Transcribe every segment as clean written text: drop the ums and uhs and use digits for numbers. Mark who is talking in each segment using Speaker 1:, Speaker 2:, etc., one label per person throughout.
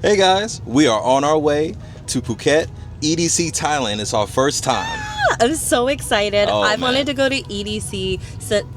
Speaker 1: Hey guys, we are on our way to Phuket, EDC Thailand. It's our first time.
Speaker 2: I'm so excited. I've
Speaker 1: man.
Speaker 2: wanted to go to EDC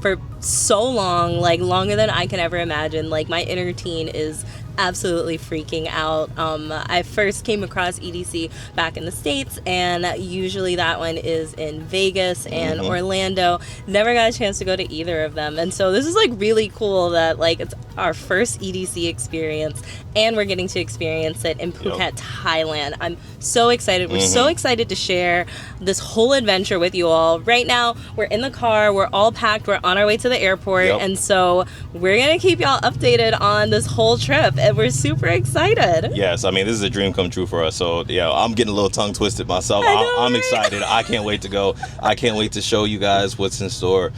Speaker 2: for so long, like longer than I can ever imagine. Like my inner teen is absolutely freaking out. I first came across EDC back in the States, and usually that one is in Vegas and Orlando. Never got a chance to go to either of them, and so this is like really cool that like it's our first EDC experience and we're getting to experience it in Phuket, Thailand. I'm so excited. We're so excited to share this whole adventure with you all. Right now we're in the car, we're all packed, we're on our way to the airport, and so we're gonna keep y'all updated on this whole trip, and we're super excited.
Speaker 1: Yes, I mean, this is a dream come true for us. So yeah, I'm getting a little tongue twisted myself. I'm excited. I can't wait to go. I can't wait to show you guys what's in store.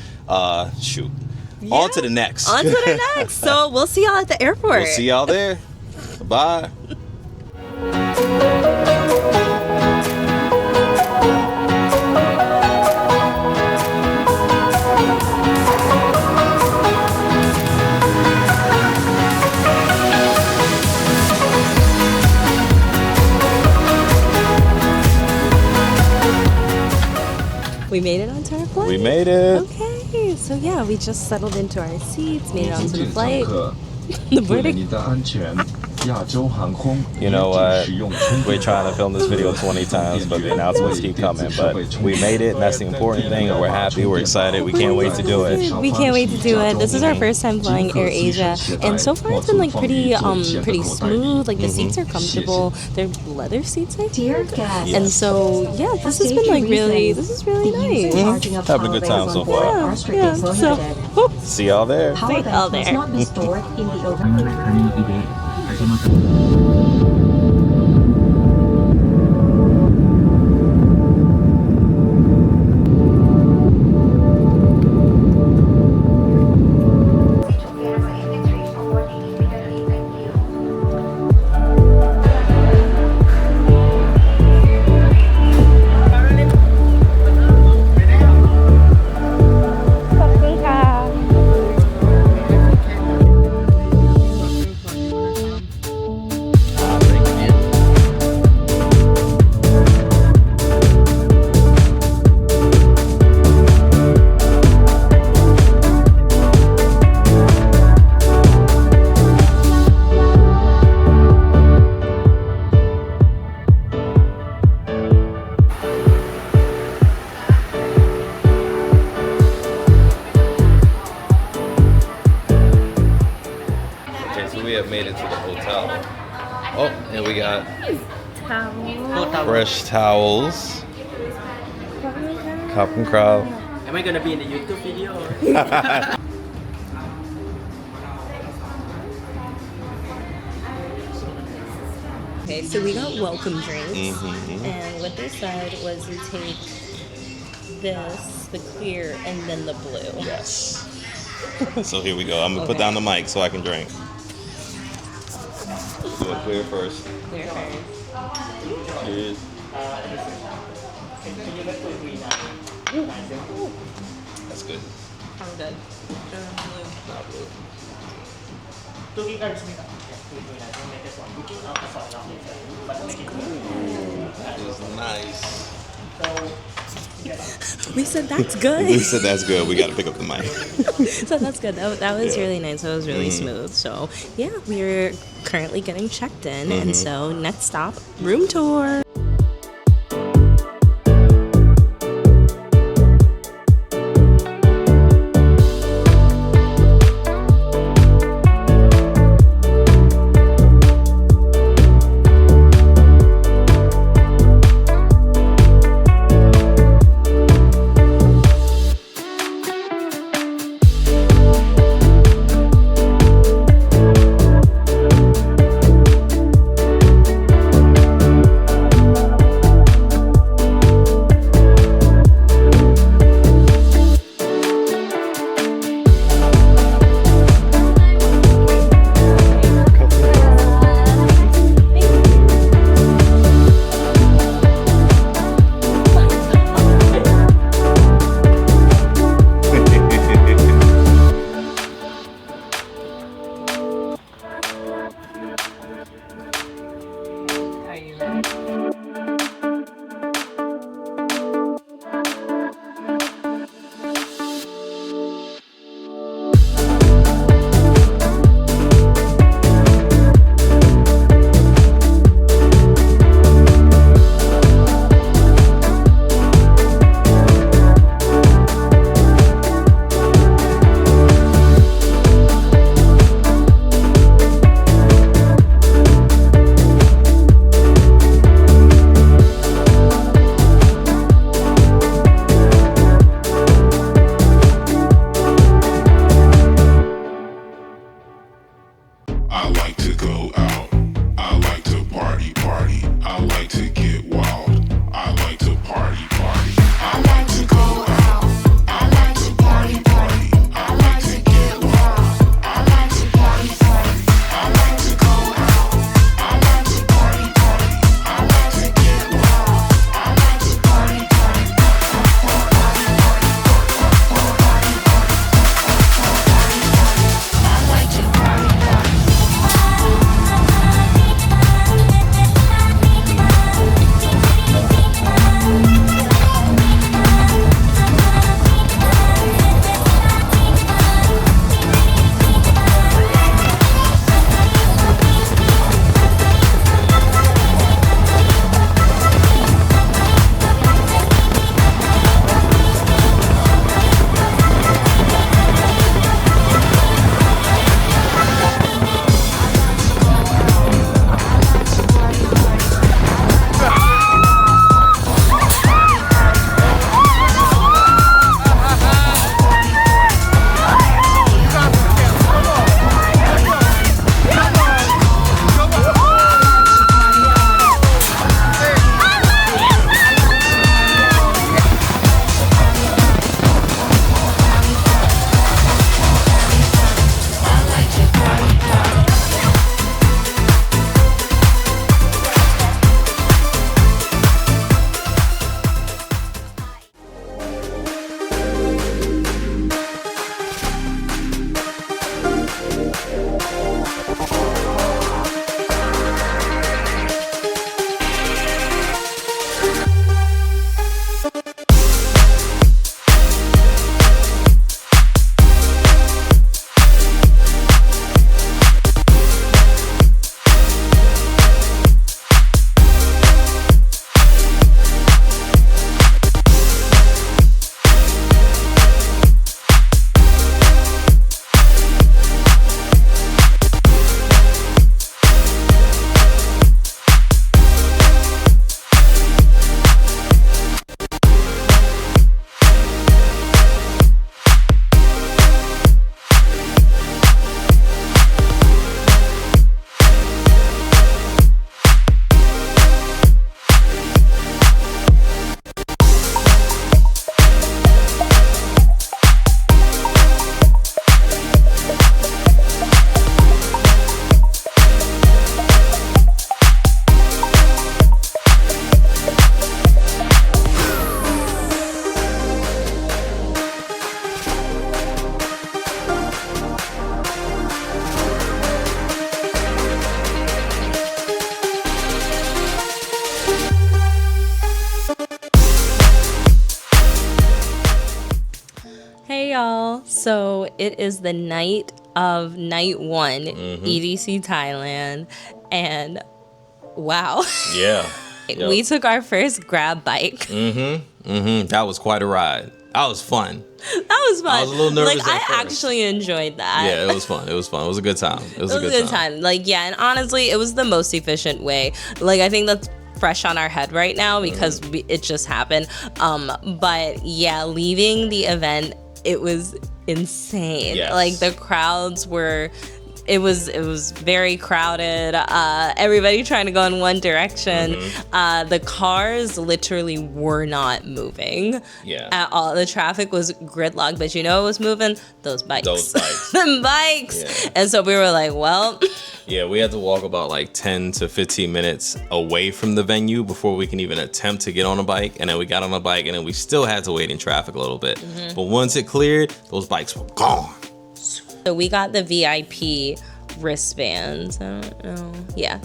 Speaker 1: Shoot.
Speaker 2: Yeah.
Speaker 1: On to the next.
Speaker 2: On to the next. So we'll see y'all at the airport.
Speaker 1: We'll see y'all there. Bye.
Speaker 2: We made it onto our flight.
Speaker 1: We made it.
Speaker 2: Okay, so yeah, we just settled into our seats, made it onto the flight. The boarding.
Speaker 1: You know what? We're trying to film this video 20 times, but the announcements keep coming. But we made it, and that's the important thing. And we're happy, we're excited. We can't wait to do it.
Speaker 2: We can't wait to do it. This is our first time flying Air Asia, and so far it's been like pretty smooth. Like the seats are comfortable. They're leather seats, I think. And so yeah, this has been like really nice.
Speaker 1: Having a good time so far.
Speaker 2: Yeah. So
Speaker 1: See y'all there.
Speaker 2: see y'all there.
Speaker 1: We have made it to the hotel. Oh, and we got fresh towels. Cup and crowd.
Speaker 3: Am I gonna be in the YouTube video?
Speaker 2: Okay, so we got welcome drinks, and what they said was you take this, the clear, and then the blue.
Speaker 1: Yes. So here we go. I'm gonna put down the mic so I can drink. Do it clear first.
Speaker 2: Clear first.
Speaker 1: Cheers. That's good.
Speaker 2: I'm good.
Speaker 1: Not blue. That is nice.
Speaker 2: We said that's good.
Speaker 1: We said that's good. We got to pick up the mic.
Speaker 2: So that's good. That was really nice. That was really smooth. So yeah, we're currently getting checked in, and so next stop, room tour.
Speaker 4: I like to go out. I like to party, party. I like to get wild. I like to party, party. I like to go out. I like to party, party. I like to get wild. I like to party, party. I like to go out. I like to party, party. I like to get wild. I like to party, party. I like to party, party.
Speaker 2: Hey y'all, so it is the night of night one, EDC Thailand, and wow.
Speaker 1: Yeah.
Speaker 2: We took our first grab bike.
Speaker 1: That was quite a ride. That was fun.
Speaker 2: That was fun.
Speaker 1: I was a little nervous
Speaker 2: Like,
Speaker 1: at
Speaker 2: I
Speaker 1: first.
Speaker 2: actually enjoyed that.
Speaker 1: Yeah, it was fun. It was fun. It was a good time. It was a good time.
Speaker 2: Like, yeah, and honestly, it was the most efficient way. Like, I think that's fresh on our head right now because it just happened. But yeah, leaving the event, it was insane.
Speaker 1: Yes.
Speaker 2: Like, the crowds were... It was very crowded. Everybody trying to go in one direction. The cars literally were not moving at all. The traffic was gridlocked, but you know what was moving? Those bikes. The bikes. Yeah. And so we were like, well.
Speaker 1: Yeah, we had to walk about like 10 to 15 minutes away from the venue before we can even attempt to get on a bike. And then we got on a bike and then we still had to wait in traffic a little bit. But once it cleared, those bikes were gone.
Speaker 2: So we got the VIP wristbands. I don't know. Yeah,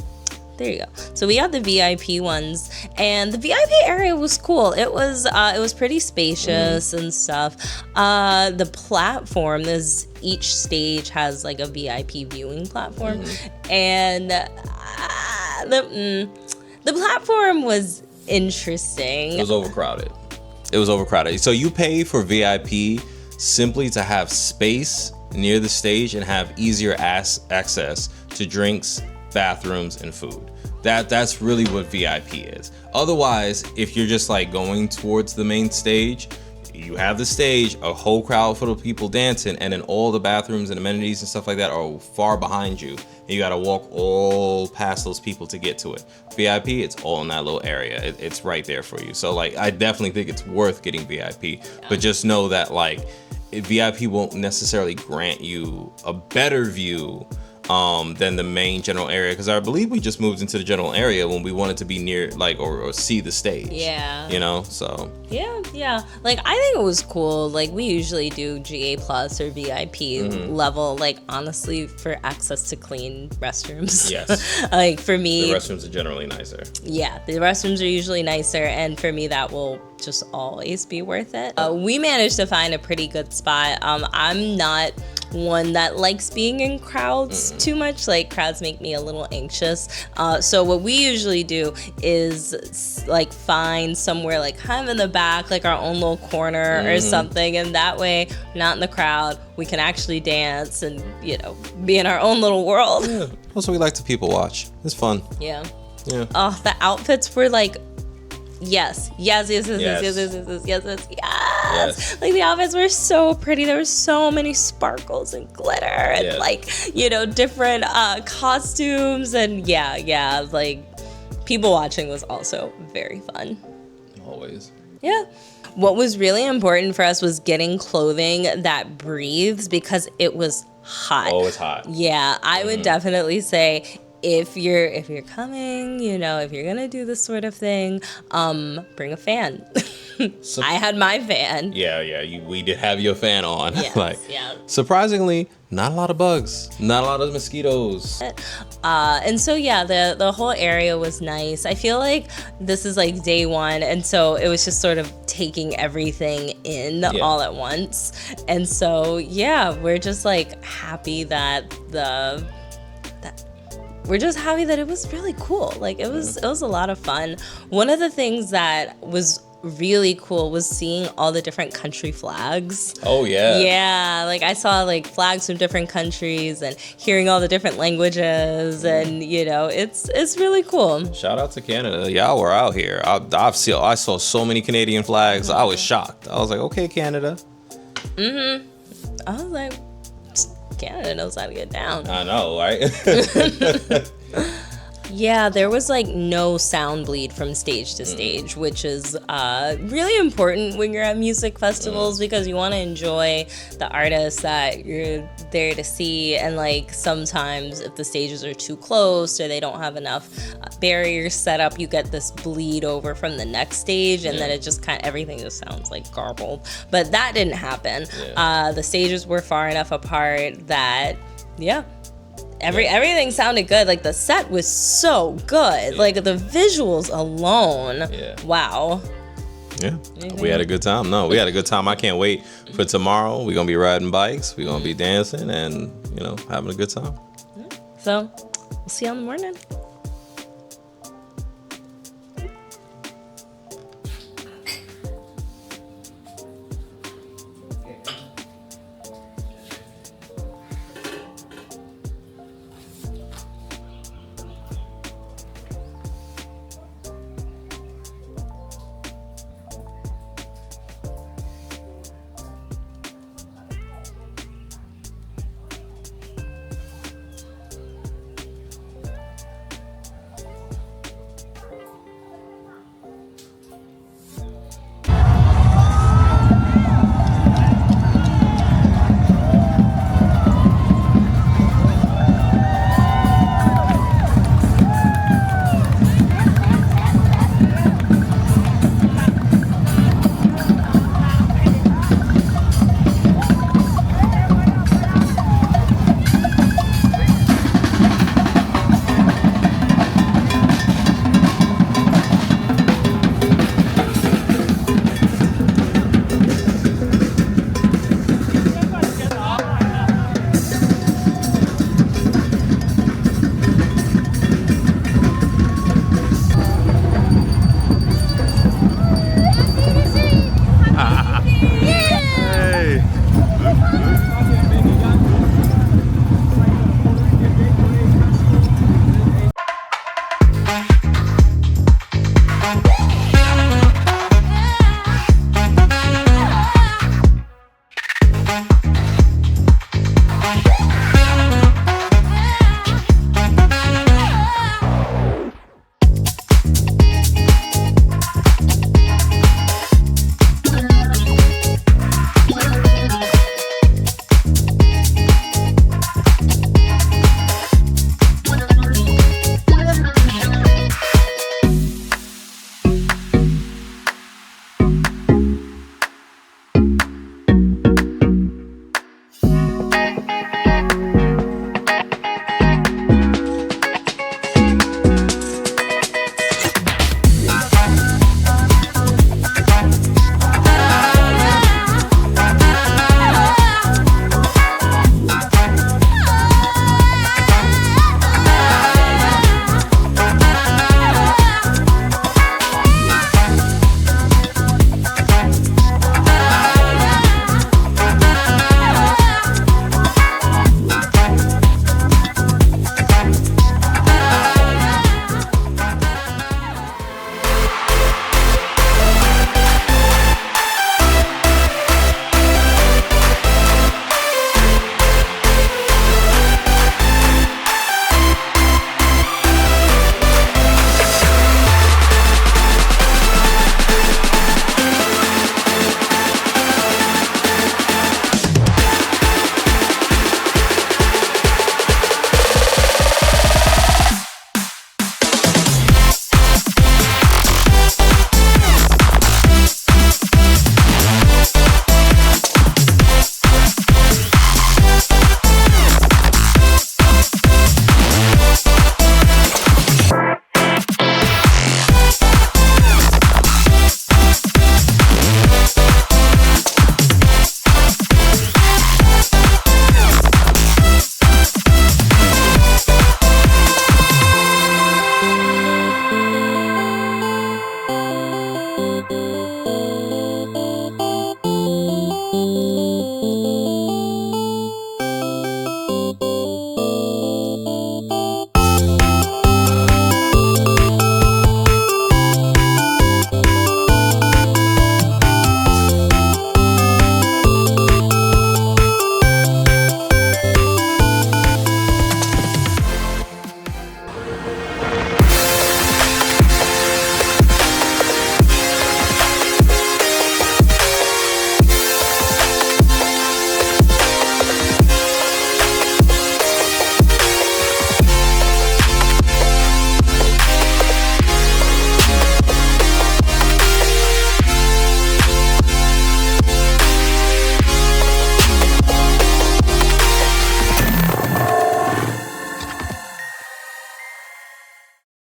Speaker 2: there you go. So we got the VIP ones, and the VIP area was cool. It was pretty spacious and stuff. The platform, each stage has like a VIP viewing platform, and the platform was interesting.
Speaker 1: It was overcrowded. So you pay for VIP simply to have space near the stage and have easier access to drinks, bathrooms, and food. That's really what VIP is. Otherwise, if you're just like going towards the main stage, you have the stage, a whole crowd full of people dancing, and then all the bathrooms and amenities and stuff like that are far behind you. And you got to walk all past those people to get to it. VIP, it's all in that little area. It's right there for you. So like, I definitely think it's worth getting VIP, but just know that like, VIP won't necessarily grant you a better view than the main general area, because I believe we just moved into the general area when we wanted to be near like or see the stage.
Speaker 2: Yeah.
Speaker 1: You know, so
Speaker 2: yeah. Like I think it was cool. Like we usually do GA plus or VIP level. Like honestly, for access to clean restrooms.
Speaker 1: Yes.
Speaker 2: Like for me,
Speaker 1: the restrooms are generally nicer.
Speaker 2: Yeah, the restrooms are usually nicer, and for me that will just always be worth it. We managed to find a pretty good spot. I'm not one that likes being in crowds too much. Like crowds make me a little anxious. So what we usually do is like find somewhere like kind of in the back, like our own little corner or something, and that way we're not in the crowd. We can actually dance and, you know, be in our own little world.
Speaker 1: Yeah. Also, we like to people watch. It's fun.
Speaker 2: Yeah.
Speaker 1: Yeah.
Speaker 2: Oh, the outfits were like, yes. Like the outfits were so pretty. There were so many sparkles and glitter and like, you know, different costumes, and yeah, like people watching was also very fun.
Speaker 1: Always.
Speaker 2: Yeah. What was really important for us was getting clothing that breathes, because it was hot.
Speaker 1: Oh, it's hot.
Speaker 2: Yeah, I would definitely say if you're coming, you know, if you're gonna do this sort of thing, bring a fan. I had my fan.
Speaker 1: Yeah. We did have your fan on.
Speaker 2: Yes,
Speaker 1: like,
Speaker 2: yeah.
Speaker 1: surprisingly, not a lot of bugs, not a lot of mosquitoes.
Speaker 2: And so yeah, the whole area was nice. I feel like this is like day one, and so it was just sort of taking everything in all at once. And so yeah, we're just like happy that we're just happy that it was really cool. Like it was a lot of fun. One of the things that was really cool was seeing all the different country flags.
Speaker 1: Oh yeah.
Speaker 2: Yeah, like I saw like flags from different countries and hearing all the different languages, and you know, it's really cool. Shout
Speaker 1: out to Canada. Y'all were out here. I saw so many Canadian flags. I was shocked. I was like, okay, Canada.
Speaker 2: I was like, Canada knows how to get down.
Speaker 1: I know, right?
Speaker 2: Yeah, there was like no sound bleed from stage to stage, which is really important when you're at music festivals, because you want to enjoy the artists that you're there to see. And like sometimes if the stages are too close or they don't have enough barriers set up, you get this bleed over from the next stage, and then it just everything just sounds like garbled. But that didn't happen. The stages were far enough apart that everything sounded good. Like the set was so good. Like the visuals alone. Wow.
Speaker 1: Yeah. We had a good time. We had a good time. I can't wait for tomorrow. We're going to be riding bikes. We're going to be dancing and, you know, having a good time.
Speaker 2: So we'll see you in the morning.